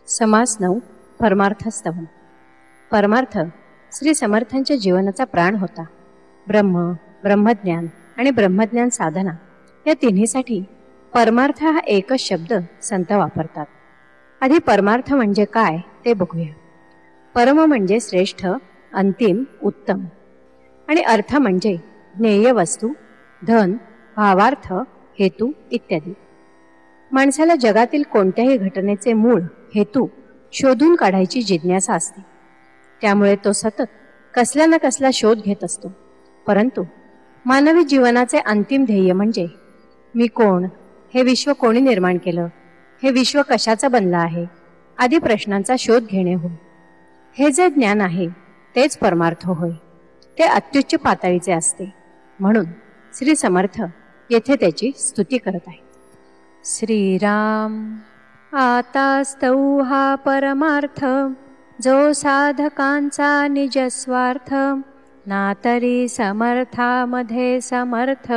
समास 9. परमार्थस्तवन. परमार्थ श्री समर्थांच्या जीवनाचा प्राण होता. ब्रह्म, ब्रह्मज्ञान आणि ब्रह्मज्ञान साधना या तिन्हीसाठी परमार्थ हा एकच शब्द संत वापरतात. आधी परमार्थ म्हणजे काय ते बघूया. परम म्हणजे श्रेष्ठ, अंतिम, उत्तम आणि अर्थ म्हणजे ज्ञेय वस्तू, धन, भावार्थ, हेतू इत्यादी. माणसाला जगातील कोणत्याही घटनेचे मूळ, हेतू शोधून काढायची जिज्ञासा असते. त्यामुळे तो सतत कसला ना कसला शोध घेत असतो. परंतु मानवी जीवनाचे अंतिम ध्येय म्हणजे मी कोण, हे विश्व कोणी निर्माण केलं, हे विश्व कशाचं बनलं आहे आदी प्रश्नांचा शोध घेणे होय. हे जे ज्ञान आहे तेच परमार्थ होय. ते अत्युच्च पातळीचे असते. म्हणून श्री समर्थ येथे त्याची स्तुती करत आहेत. श्रीराम. आतास्तौ हा परमार्थ, जो साधकांचा निजस्वार्थ, ना तरी समर्थामध्ये समर्थ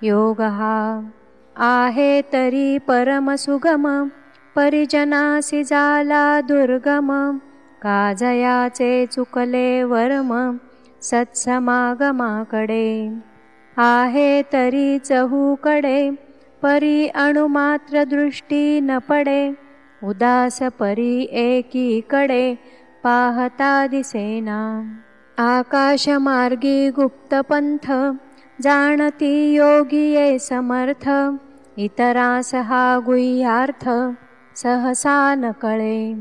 योग हा. आहे तरी परम सुगम, परिजनासी जाला दुर्गम, काजयाचे चुकले वर्म, सत्समागमाकडे. आहे तरी चहूकडे, परी अणुमात्र दृष्टी न पडे, उदास परी एकीकडे पाहता दिसेना. आकाश मार्गी गुप्त पंथ, जाणती योगी ये समर्थ, इतरास हा गुह्यार्थ सहसा न कळे.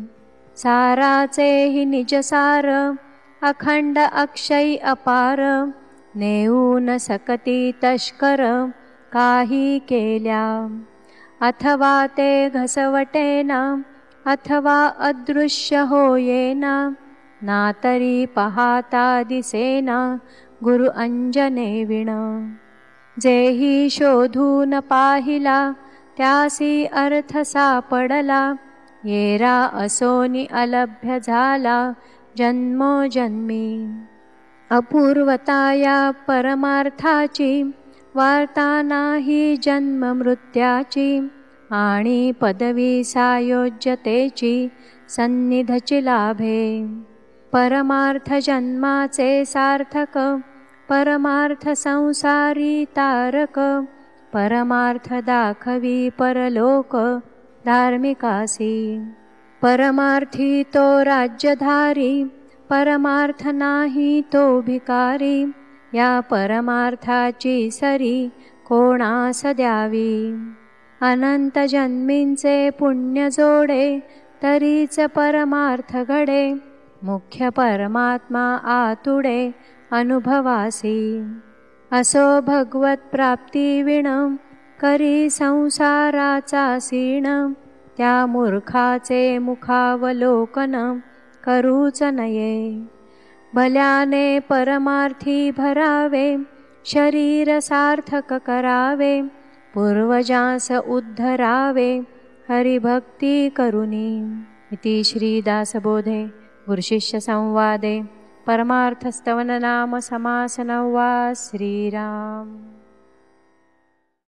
साराचे हि निजसार, अखंड अक्षय अपार, नेऊ न सकती तष्कर काही केल्या. अथवा ते घसवटेना, अथवा अदृश्य होयेना, ना तरी पाहता दिसेना गुरु अंजने विण. जेही शोधून पाहिला, त्यासी अर्थ सापडला, येरा असोनी अलभ्य झाला जन्मोजन्मी. अपूर्वता या परमार्थाची, वार्ता नाही जन्म मृत्याची, आणि पदवी सायोज्यतेची सन्निधची लाभे. परमार्थ जन्माचे सार्थक, परमार्थ संसारी तारक, परमार्थ दाखवी परलोक धार्मिकासी. परमार्थी तो राज्यधारी, परमार्थ नाही तो भिकारी, या परमार्थाची सरी कोणास द्यावी. अनंत जन्मींचे पुण्य जोडे, तरीच परमार्थ घडे, मुख्य परमात्मा आतुडे अनुभवासी. असो भगवत प्राप्ती विण, करी संसाराचा सीण, त्या मूर्खाचे मुखावलोकन करूच नये. भल्याने परमार्थी भरावे, शरीर सार्थक करावे, पूर्वजांस उद्धरावे हरिभक्ती करुनी. इति श्रीदासबोधे गुरुशिष्य संवादे परमार्थस्तवन नाम समास 9. श्रीराम.